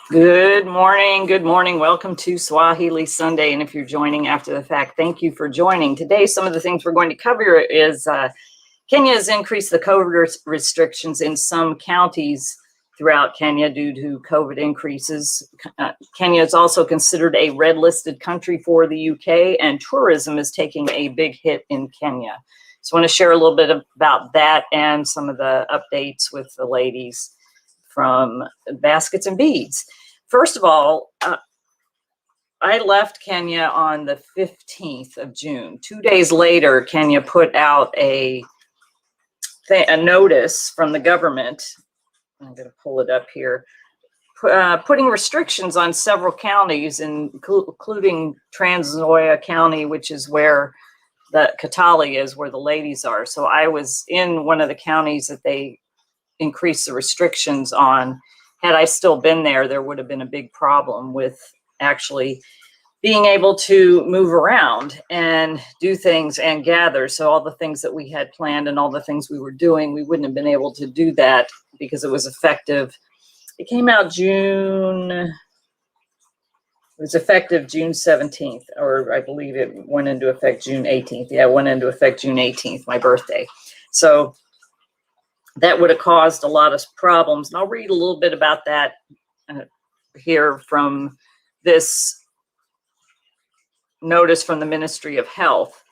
Good morning. Good morning. Welcome to Swahili Sunday. And if you're joining after the fact, thank you for joining. Today, some of the things we're going to cover is Kenya has increased the COVID restrictions in some counties throughout Kenya due to COVID increases. Kenya is also considered a red listed country for the UK, and tourism is taking a big hit in Kenya. So I want to share a little bit about that and some of the updates with the ladies from Baskets and Beads. First of all, I left Kenya on the 15th of June. 2 days later, Kenya put out a notice from the government. I'm going to pull it up here, putting restrictions on several counties, including Trans Nzoia County, which is where the Katali is, where the ladies are. So I was in one of the counties that they increase the restrictions on. Had I still been there, there would have been a big problem with actually being able to move around and do things and gather. So all the things that we had planned and all the things we were doing, we wouldn't have been able to do that because it was effective. It came out it was effective June 17th, or I believe it went into effect June 18th. Yeah, it went into effect June 18th, my birthday. So that would have caused a lot of problems. And I'll read a little bit about that here from this notice from the Ministry of Health.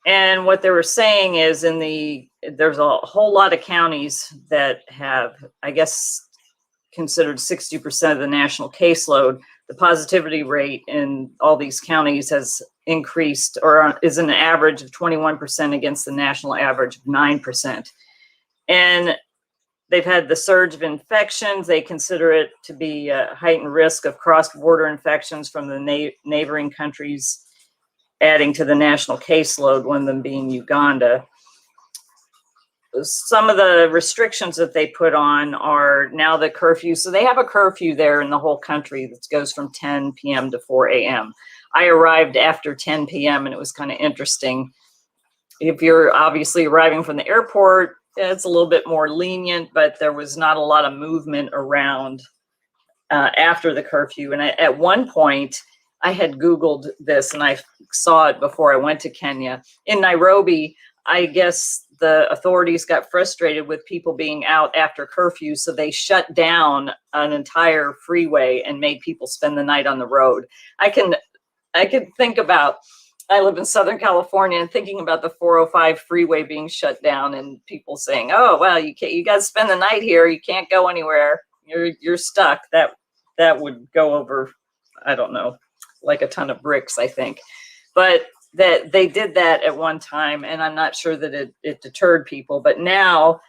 And what they were saying is there's a whole lot of counties that have, I guess, considered 60% of the national caseload. The positivity rate in all these counties has increased, or is an average of 21% against the national average of 9%. And they've had the surge of infections. They consider it to be a heightened risk of cross-border infections from the neighboring countries, adding to the national caseload, one of them being Uganda. Some of the restrictions that they put on are now the curfew. So they have a curfew there in the whole country that goes from 10 p.m. to 4 a.m. I arrived after 10 p.m. and it was kind of interesting. If you're obviously arriving from the airport, it's a little bit more lenient, but there was not a lot of movement around after the curfew. And at one point, I had Googled this and I saw it before I went to Kenya. In Nairobi, I guess the authorities got frustrated with people being out after curfew, so they shut down an entire freeway and made people spend the night on the road. I can think about, I live in Southern California, and thinking about the 405 freeway being shut down and people saying, "Oh, well, you got to spend the night here. You can't go anywhere. You're stuck." That would go over, I don't know, like a ton of bricks, I think. But that they did that at one time, and I'm not sure that it deterred people. But now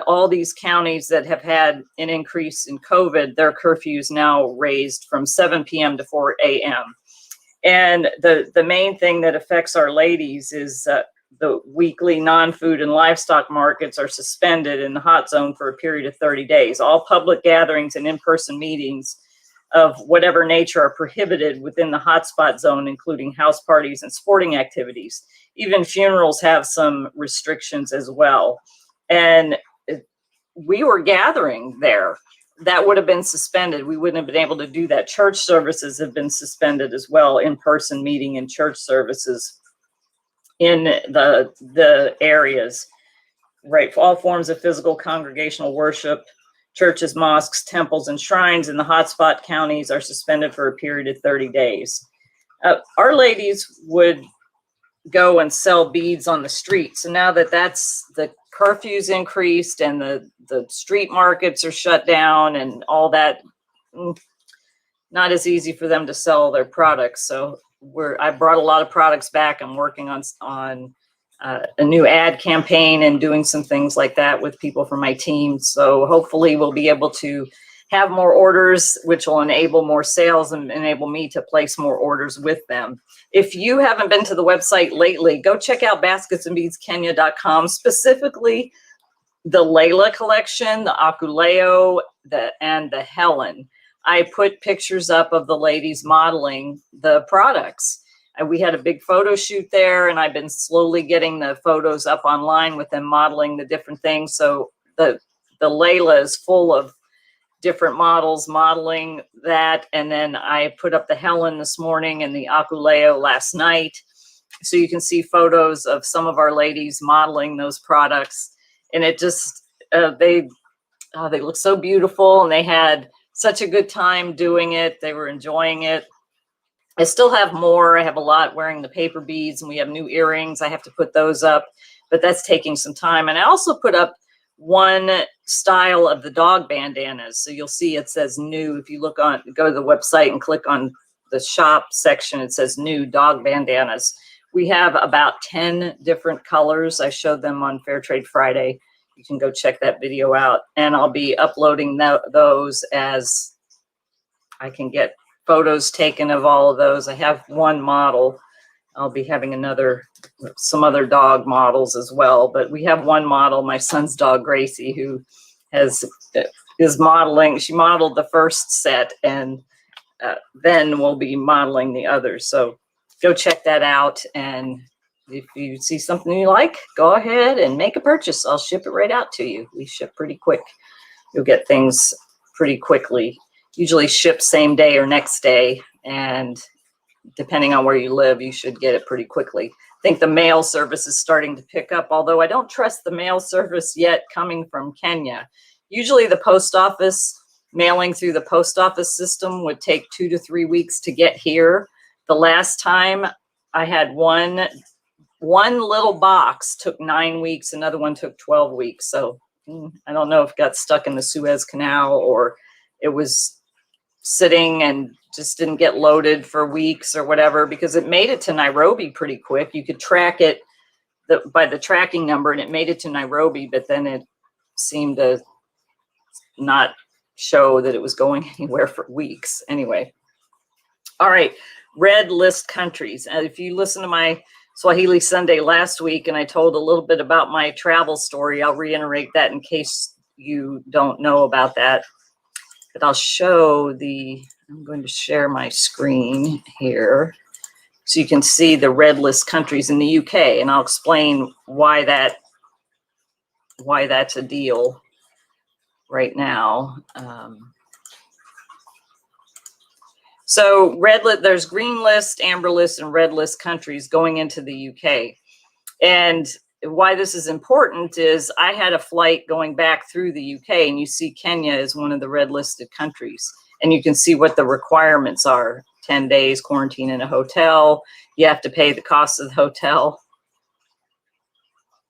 all these counties that have had an increase in COVID, their curfews now raised from 7 p.m. to 4 a.m. And the main thing that affects our ladies is the weekly non-food and livestock markets are suspended in the hot zone for a period of 30 days. All public gatherings and in-person meetings of whatever nature are prohibited within the hotspot zone, including house parties and sporting activities. Even funerals have some restrictions as well. And we were gathering there. That would have been suspended. We wouldn't have been able to do that. Church services have been suspended as well, in-person meeting and church services in the areas, right? All forms of physical congregational worship, churches, mosques, temples, and shrines in the hotspot counties are suspended for a period of 30 days. Our ladies would go and sell beads on the street. So now that the curfew's increased and the street markets are shut down and all that, not as easy for them to sell their products. So I brought a lot of products back. I'm working on a new ad campaign and doing some things like that with people from my team. So hopefully we'll be able to have more orders, which will enable more sales and enable me to place more orders with them. If you haven't been to the website lately, go check out basketsandbeadskenya.com, specifically the Layla collection, the Akuleo, and the Helen. I put pictures up of the ladies modeling the products. And we had a big photo shoot there, and I've been slowly getting the photos up online with them modeling the different things. So the Layla is full of different models modeling that. And then I put up the Helen this morning and the Akuleo last night. So you can see photos of some of our ladies modeling those products. And it just, they look so beautiful, and they had such a good time doing it. They were enjoying it. I still have more. I have a lot wearing the paper beads, and we have new earrings. I have to put those up, but that's taking some time. And I also put up one style of the dog bandanas. So you'll see it says new. If you go to the website and click on the shop section, it says new dog bandanas. We have about 10 different colors. I showed them on Fair Trade Friday. You can go check that video out. And I'll be uploading those as I can get photos taken of all of those. I have one model. I'll be having some other dog models as well. But we have one model, my son's dog, Gracie, who is modeling. She modeled the first set, and then we'll be modeling the others. So go check that out. And if you see something you like, go ahead and make a purchase. I'll ship it right out to you. We ship pretty quick. You'll get things pretty quickly. Usually ship same day or next day. And depending on where you live, you should get it pretty quickly. I think the mail service is starting to pick up, although I don't trust the mail service yet coming from Kenya. Usually the post office, mailing through the post office system would take 2 to 3 weeks to get here. The last time I had one little box took 9 weeks, another one took 12 weeks. So I don't know if it got stuck in the Suez Canal or it was sitting and just didn't get loaded for weeks or whatever, because it made it to Nairobi pretty quick. You could track it by the tracking number, and it made it to Nairobi, but then it seemed to not show that it was going anywhere for weeks. Anyway, all right, red list countries. And if you listen to my Swahili Sunday last week, and I told a little bit about my travel story, I'll reiterate that in case you don't know about that. But I'll show I'm going to share my screen here so you can see the red list countries in the UK, and I'll explain why that's a deal right now. So there's green list, amber list, and red list countries going into the UK. And why this is important is I had a flight going back through the UK, and you see Kenya is one of the red listed countries. And you can see what the requirements are. 10 days quarantine in a hotel. You have to pay the cost of the hotel.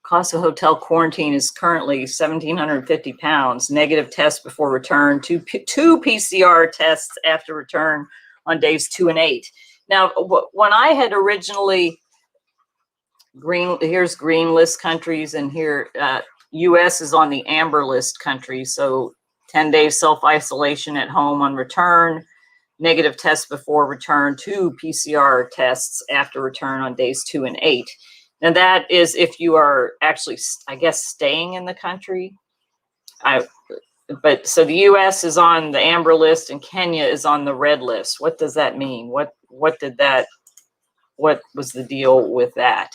Cost of hotel quarantine is currently £1,750. Negative test before return. Two PCR tests after return on days 2 and 8. Now, when I had originally here's green list countries, and here U.S. is on the amber list countries. So 10 days self-isolation at home on return, negative test before return, 2 PCR tests after return on days 2 and 8. Now that is if you are actually, I guess, staying in the country. But so the U.S. is on the amber list and Kenya is on the red list. What does that mean? What was the deal with that?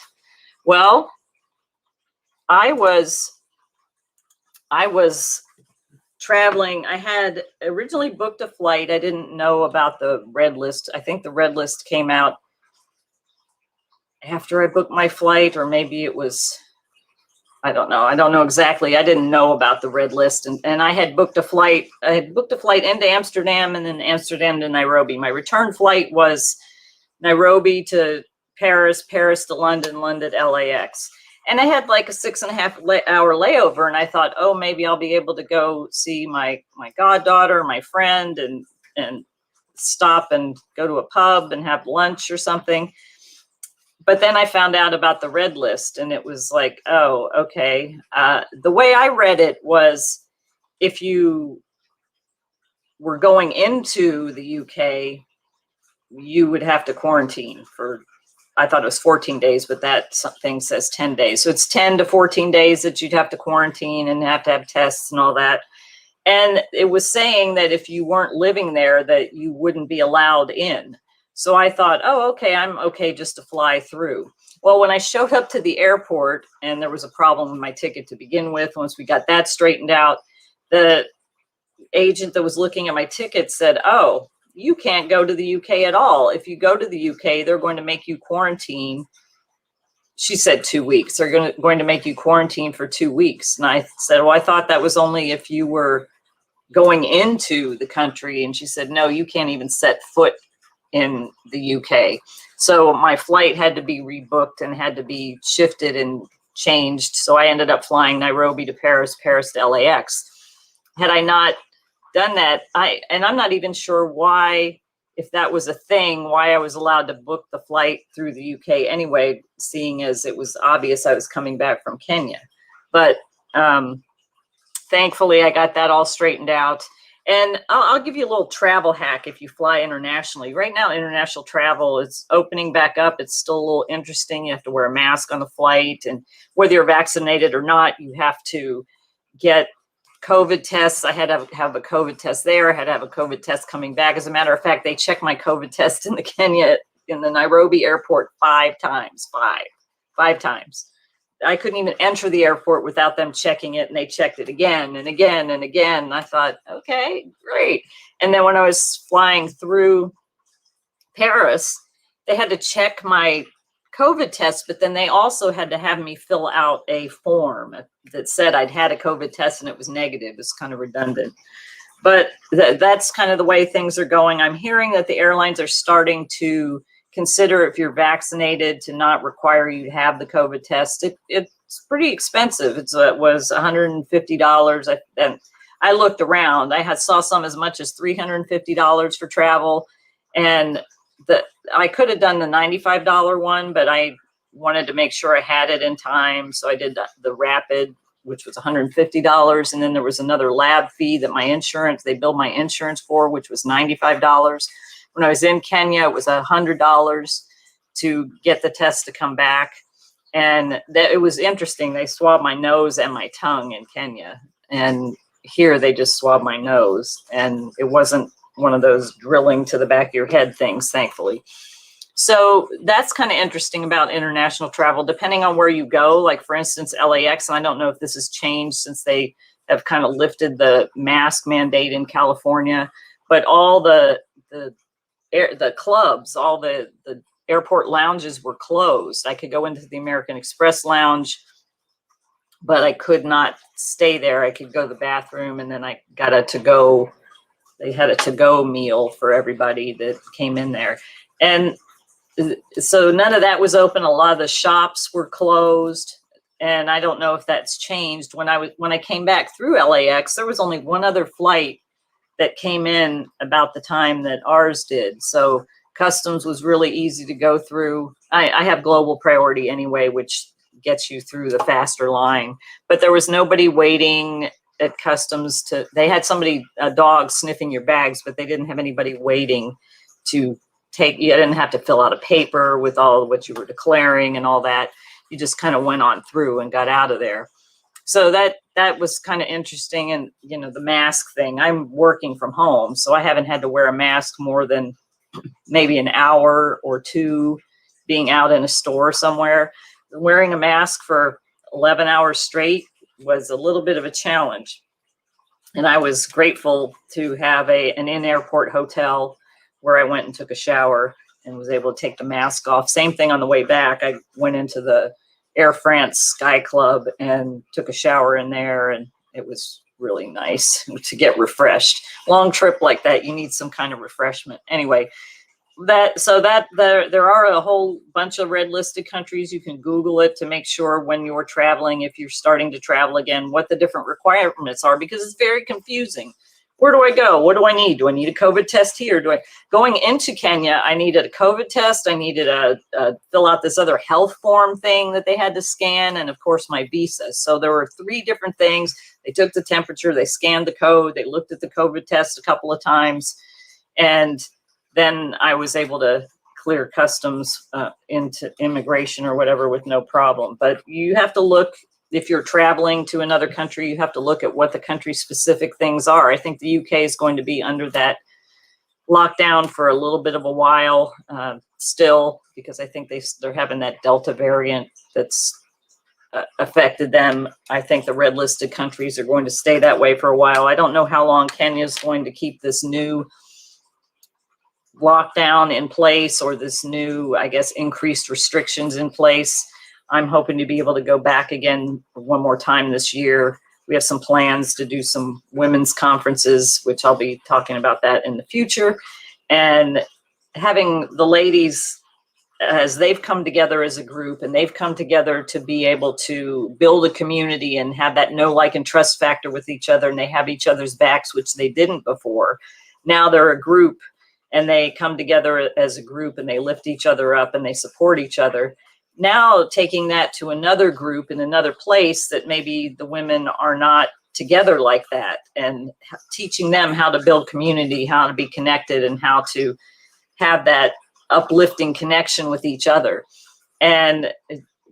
Well, I was traveling. I had originally booked a flight. I didn't know about the red list. I think the red list came out after I booked my flight, or maybe it was, I don't know. I don't know exactly. I didn't know about the red list. And I had booked a flight. I had booked a flight into Amsterdam and then Amsterdam to Nairobi. My return flight was Nairobi to Paris, Paris to London, London to LAX. And I had like a 6.5 hour layover, and I thought, oh, maybe I'll be able to go see my goddaughter, my friend, and stop and go to a pub and have lunch or something. But then I found out about the red list, and it was like, oh, okay. The way I read it was if you were going into the UK, you would have to quarantine for, I thought it was 14 days, but that thing says 10 days. So it's 10 to 14 days that you'd have to quarantine and have to have tests and all that. And it was saying that if you weren't living there, that you wouldn't be allowed in. So I thought, oh, okay, I'm okay just to fly through. Well, when I showed up to the airport, and there was a problem with my ticket to begin with, once we got that straightened out, the agent that was looking at my ticket said, "Oh, you can't go to the UK at all. If you go to the UK, they're going to make you quarantine." She said 2 weeks. They're going to make you quarantine for 2 weeks. And I said, "Well, I thought that was only if you were going into the country." And she said, "No, you can't even set foot in the UK." So my flight had to be rebooked and had to be shifted and changed. So I ended up flying Nairobi to Paris, Paris to LAX. Had I not done that, I'm not even sure why, if that was a thing, why I was allowed to book the flight through the UK anyway, seeing as it was obvious I was coming back from Kenya. But thankfully, I got that all straightened out. And I'll give you a little travel hack if you fly internationally. Right now, international travel is opening back up. It's still a little interesting. You have to wear a mask on the flight. And whether you're vaccinated or not, you have to get COVID tests. I had to have a COVID test there. I had to have a COVID test coming back. As a matter of fact, they checked my COVID test in the Nairobi airport 5 times. Five times. I couldn't even enter the airport without them checking it, and they checked it again and again and again. And I thought, okay, great. And then when I was flying through Paris, they had to check my COVID test, but then they also had to have me fill out a form that said I'd had a COVID test and it was negative. It's kind of redundant. But that's kind of the way things are going. I'm hearing that the airlines are starting to consider, if you're vaccinated, to not require you to have the COVID test. It's pretty expensive. It was $150. And I looked around. I saw some as much as $350 for travel. And I could have done the $95 one, but I wanted to make sure I had it in time. So I did the rapid, which was $150. And then there was another lab fee that they billed my insurance for, which was $95. When I was in Kenya, it was $100 to get the test to come back. And it was interesting. They swabbed my nose and my tongue in Kenya. And here they just swabbed my nose. And it wasn't one of those drilling to the back of your head things, thankfully. So that's kind of interesting about international travel, depending on where you go. Like, for instance, LAX, and I don't know if this has changed since they have kind of lifted the mask mandate in California, but all the clubs, all the airport lounges were closed. I could go into the American Express lounge, but I could not stay there. I could go to the bathroom, and then I got they had a to-go meal for everybody that came in there. And so none of that was open. A lot of the shops were closed, and I don't know if that's changed. When I came back through LAX, there was only one other flight that came in about the time that ours did. So customs was really easy to go through. I have global priority anyway, which gets you through the faster line. But there was nobody waiting at customs they had a dog sniffing your bags, but they didn't have anybody waiting to take, you didn't have to fill out a paper with all what you were declaring and all that. You just kind of went on through and got out of there. So that was kind of interesting. And, the mask thing, I'm working from home, so I haven't had to wear a mask more than maybe an hour or two being out in a store somewhere. Wearing a mask for 11 hours straight was a little bit of a challenge. And I was grateful to have an in-airport hotel where I went and took a shower and was able to take the mask off. Same thing on the way back. I went into the Air France Sky Club and took a shower in there, and it was really nice to get refreshed. Long trip like that, you need some kind of refreshment. Anyway, there are a whole bunch of red listed countries. You can Google it to make sure when you're traveling, if you're starting to travel again, what the different requirements are, because it's very confusing. Where do I go? What do I need? Do I need a COVID test here? Going into Kenya, I needed a COVID test. I needed to fill out this other health form thing that they had to scan, and of course my visa. So there were 3 different things. They took the temperature, they scanned the code, they looked at the COVID test a couple of times, and then I was able to clear customs into immigration or whatever with no problem. But you have to look. If you're traveling to another country, you have to look at what the country-specific things are. I think the UK is going to be under that lockdown for a little bit of a while still, because I think they're having that Delta variant that's affected them. I think the red listed countries are going to stay that way for a while. I don't know how long Kenya is going to keep this new lockdown in place, or this new, I guess, increased restrictions in place. I'm hoping to be able to go back again one more time this year. We have some plans to do some women's conferences, which I'll be talking about that in the future. And having the ladies, as they've come together as a group, and they've come together to be able to build a community and have that know, like, and trust factor with each other, and they have each other's backs, which they didn't before. Now they're a group, and they come together as a group, and they lift each other up, and they support each other. Now taking that to another group in another place that maybe the women are not together like that, and teaching them how to build community, how to be connected, and how to have that uplifting connection with each other. And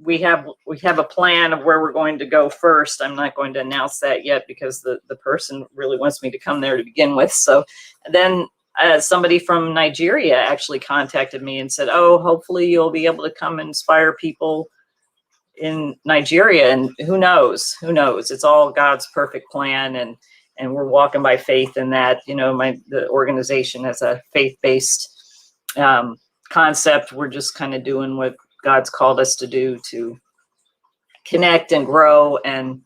we have a plan of where we're going to go first. I'm not going to announce that yet because the person really wants me to come there to begin with. So then somebody from Nigeria actually contacted me and said, oh, hopefully you'll be able to come and inspire people in Nigeria. And who knows? It's all God's perfect plan. And we're walking by faith in that. You know, the organization has a faith-based concept. We're just kind of doing what God's called us to do, to connect and grow. And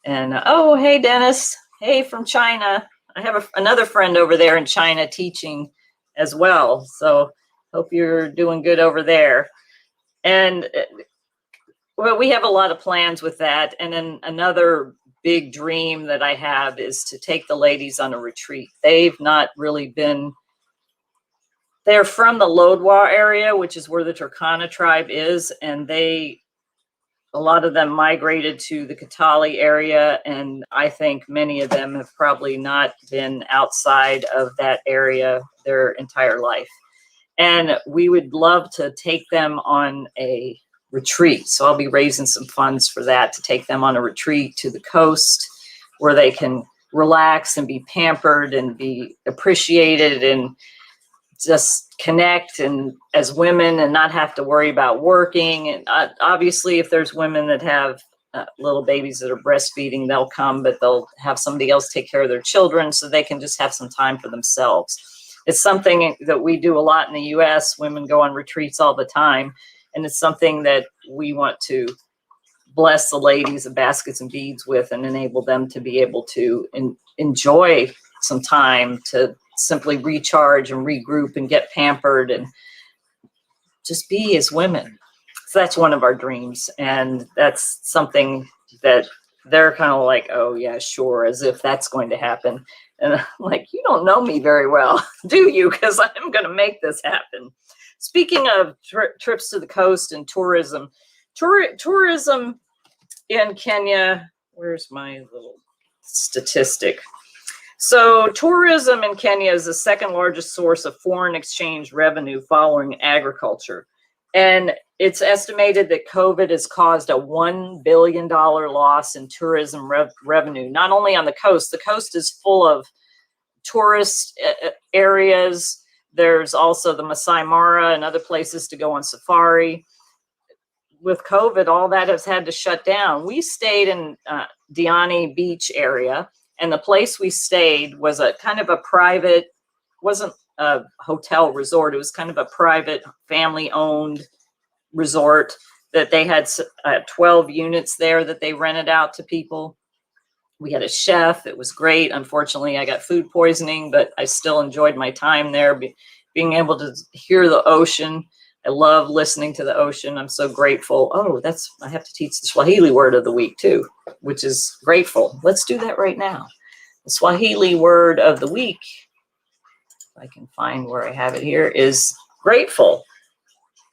oh, hey, Dennis. Hey, from China. I have another friend over there in China teaching as well. So hope you're doing good over there. And well, we have a lot of plans with that. And then another big dream that I have is to take the ladies on a retreat. They've not really been, they're from the Lodwar area, which is where the Turkana tribe is. And a lot of them migrated to the Katali area, and I think many of them have probably not been outside of that area their entire life. And we would love to take them on a retreat. So I'll be raising some funds for that, to take them on a retreat to the coast where they can relax and be pampered and be appreciated and just connect, and as women, and not have to worry about working. And obviously, if there's women that have little babies that are breastfeeding, they'll come, but they'll have somebody else take care of their children so they can just have some time for themselves. It's something that we do a lot in the U.S. Women go on retreats all the time, and it's something that we want to bless the ladies of baskets and beads with, and enable them to be able to enjoy some time to simply recharge and regroup and get pampered and just be as women. So that's one of our dreams. And that's something that they're kind of like, oh yeah, sure, as if that's going to happen. And I'm like, you don't know me very well, do you? Because I'm going to make this happen. Speaking of trips to the coast and tourism, tourism in Kenya, where's my little statistic? So tourism in Kenya is the second largest source of foreign exchange revenue following agriculture. And it's estimated that COVID has caused a $1 billion loss in tourism revenue, not only on the coast is full of tourist areas. There's also the Masai Mara and other places to go on safari. With COVID, all that has had to shut down. We stayed in Diani Beach area. And the place we stayed was a kind of a private, wasn't a hotel resort. It was kind of a private family-owned resort that they had 12 units there that they rented out to people. We had a chef. It was great. Unfortunately, I got food poisoning, but I still enjoyed my time there, being able to hear the ocean. I love listening to the ocean. I'm so grateful. Oh, I have to teach the Swahili word of the week too, which is grateful. Let's do that right now. The Swahili word of the week, if I can find where I have it here, is grateful.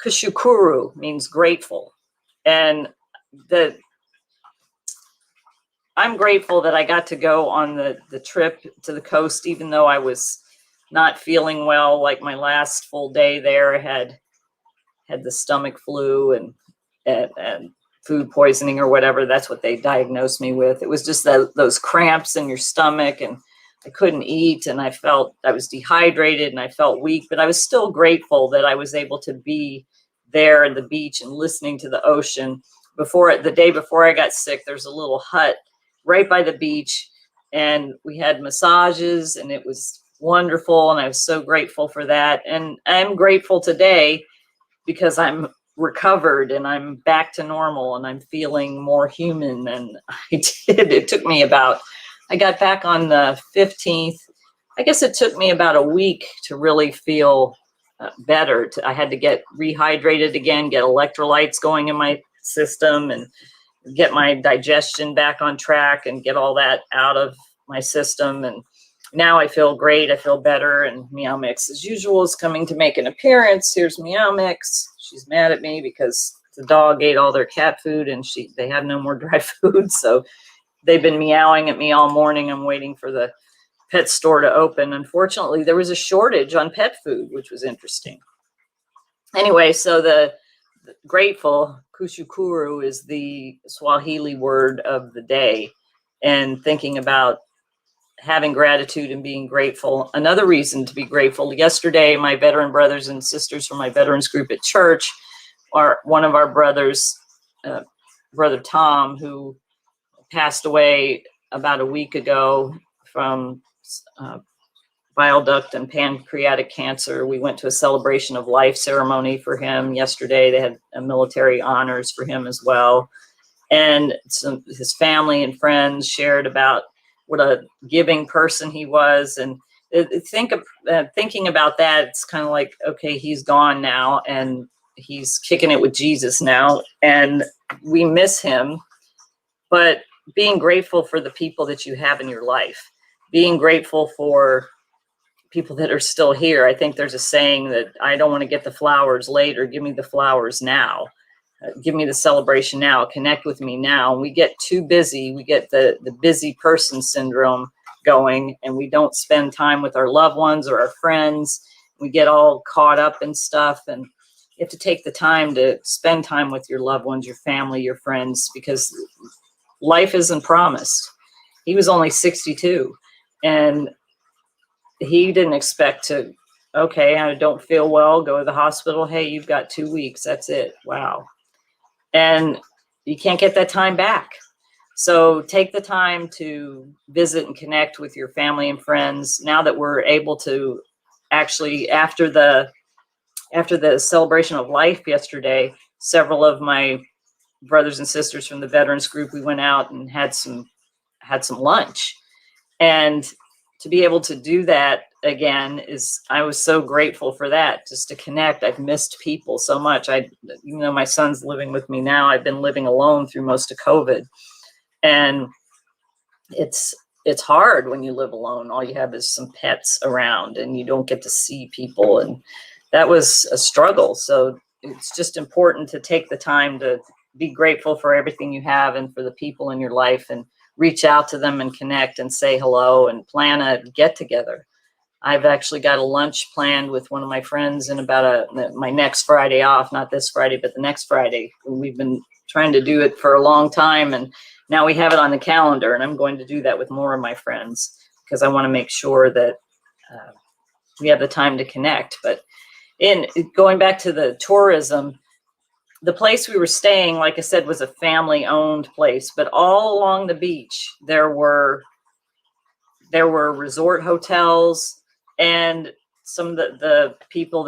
Kushukuru means grateful. And I'm grateful that I got to go on the trip to the coast, even though I was not feeling well. Like my last full day there, I had the stomach flu and food poisoning or whatever. That's what they diagnosed me with. It was just those cramps in your stomach, and I couldn't eat, and I was dehydrated and I felt weak, but I was still grateful that I was able to be there at the beach and listening to the ocean. the day before I got sick, there's a little hut right by the beach, and we had massages, and it was wonderful, and I was so grateful for that. And I'm grateful today because I'm recovered and I'm back to normal and I'm feeling more human than I did. I got back on the 15th. I guess it took me about a week to really feel better. I had to get rehydrated again, get electrolytes going in my system, and get my digestion back on track and get all that out of my system. And now I feel great. I feel better. And Meow Mix, as usual, is coming to make an appearance. Here's Meow Mix. She's mad at me because the dog ate all their cat food and they have no more dry food. So they've been meowing at me all morning. I'm waiting for the pet store to open. Unfortunately, there was a shortage on pet food, which was interesting. Anyway, so the grateful, kushukuru, is the Swahili word of the day, and thinking about having gratitude and being grateful. Another reason to be grateful. Yesterday, my veteran brothers and sisters from my veterans group at church, one of our brothers, Brother Tom, who passed away about a week ago from bile duct and pancreatic cancer. We went to a celebration of life ceremony for him yesterday. They had military honors for him as well. And his family and friends shared about what a giving person he was. And thinking about that, it's kind of like, okay, he's gone now and he's kicking it with Jesus now, and we miss him. But being grateful for the people that you have in your life, being grateful for people that are still here. I think there's a saying that I don't want to get the flowers later. Give me the flowers now. Give me the celebration now. Connect with me now. And we get too busy. We get the busy person syndrome going, and we don't spend time with our loved ones or our friends. We get all caught up in stuff, and you have to take the time to spend time with your loved ones, your family, your friends, because life isn't promised. He was only 62, and he didn't expect to, okay, I don't feel well, go to the hospital. Hey, you've got 2 weeks. That's it. Wow. And you can't get that time back. So take the time to visit and connect with your family and friends. Now that we're able to actually, after the celebration of life yesterday, several of my brothers and sisters from the veterans group, we went out and had some lunch. And to be able to do that again I was so grateful for that, just to connect. I've missed people so much. Even though my son's living with me now, I've been living alone through most of COVID. And it's hard when you live alone. All you have is some pets around and you don't get to see people. And that was a struggle. So it's just important to take the time to be grateful for everything you have and for the people in your life, and reach out to them and connect and say hello and plan a get together. I've actually got a lunch planned with one of my friends in about my next Friday off, not this Friday, but the next Friday. We've been trying to do it for a long time, and now we have it on the calendar, and I'm going to do that with more of my friends because I want to make sure that we have the time to connect. But in going back to the tourism, the place we were staying, like I said, was a family-owned place, but all along the beach, there were resort hotels, and some of the people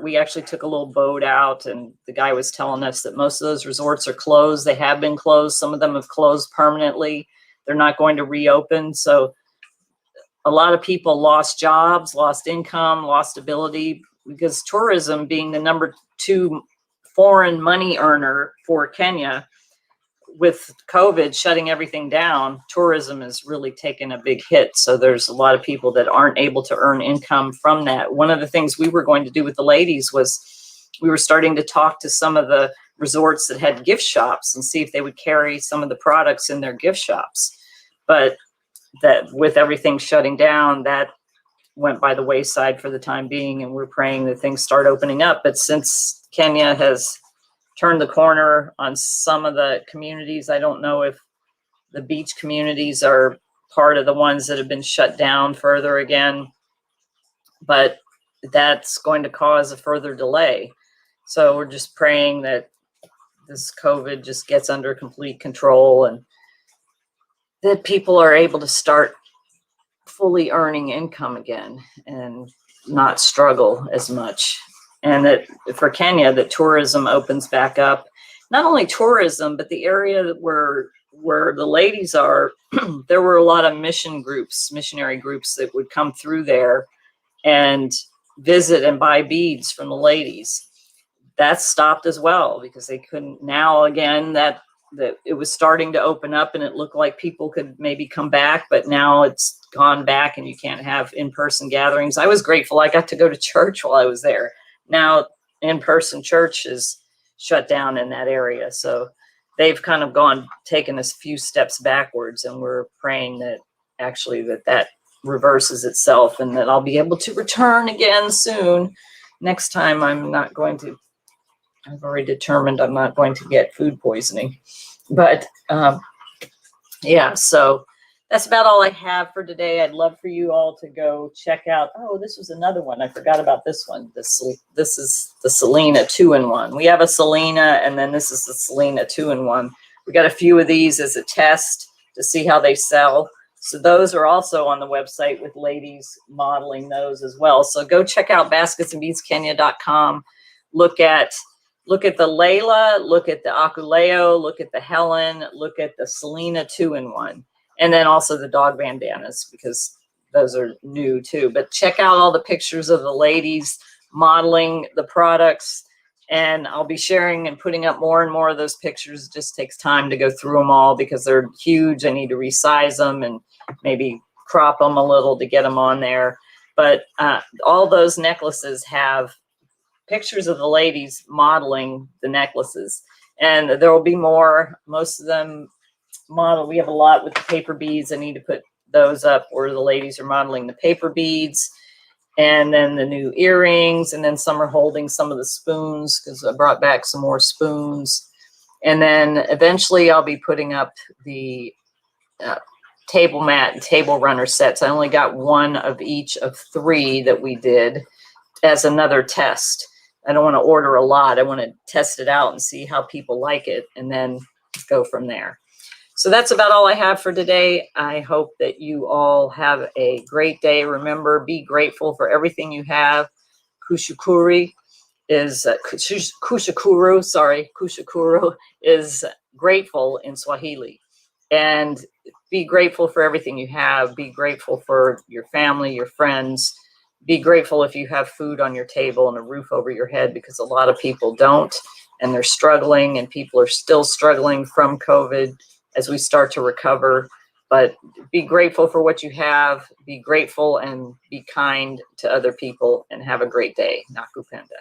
we actually took a little boat out, and the guy was telling us that most of those resorts are closed. They have been closed. Some of them have closed permanently. They're not going to reopen. So a lot of people lost jobs, lost income, lost ability, because tourism, being the number 2 foreign money earner for Kenya, with COVID shutting everything down, tourism has really taken a big hit. So there's a lot of people that aren't able to earn income from that. One of the things we were going to do with the ladies was we were starting to talk to some of the resorts that had gift shops and see if they would carry some of the products in their gift shops. But that with everything shutting down, that went by the wayside for the time being, and we're praying that things start opening up. But since Kenya has turned the corner on some of the communities, I don't know if the beach communities are part of the ones that have been shut down further again, but that's going to cause a further delay. So we're just praying that this COVID just gets under complete control and that people are able to start fully earning income again and not struggle as much. And that for Kenya, that tourism opens back up. Not only tourism, but the area where the ladies are, there were a lot of missionary groups that would come through there and visit and buy beads from the ladies. That stopped as well because they couldn't. Now again, that it was starting to open up and it looked like people could maybe come back, but now it's gone back and you can't have in-person gatherings. I was grateful I got to go to church while I was there. Now in-person church is shut down in that area. So they've kind of taken a few steps backwards, and we're praying that actually that reverses itself and that I'll be able to return again soon. Next time I've already determined I'm not going to get food poisoning. But yeah, so that's about all I have for today. I'd love for you all to go check out. Oh, this was another one. I forgot about this one. This is the Selena 2-in-1. We have a Selena, and then this is the Selena 2-in-1. We got a few of these as a test to see how they sell. So those are also on the website with ladies modeling those as well. So go check out basketsandbeadskenya.com. Look at the Layla, look at the Akuleo, look at the Helen, look at the Selena 2-in-1, and then also the dog bandanas because those are new too. But check out all the pictures of the ladies modeling the products, and I'll be sharing and putting up more and more of those pictures. It just takes time to go through them all because they're huge. I need to resize them and maybe crop them a little to get them on there. But all those necklaces have pictures of the ladies modeling the necklaces, and there will be more. Most of them model. We have a lot with the paper beads. I need to put those up where the ladies are modeling the paper beads, and then the new earrings, and then some are holding some of the spoons because I brought back some more spoons. And then eventually I'll be putting up the table mat and table runner sets. I only got one of each of 3 that we did as another test. I don't want to order a lot. I want to test it out and see how people like it and then go from there. So that's about all I have for today. I hope that you all have a great day. Remember, be grateful for everything you have. Kushukuru is grateful in Swahili. And be grateful for everything you have. Be grateful for your family, your friends. Be grateful if you have food on your table and a roof over your head, because a lot of people don't, and they're struggling, and people are still struggling from COVID as we start to recover. But be grateful for what you have. Be grateful and be kind to other people, and have a great day. Nakupenda.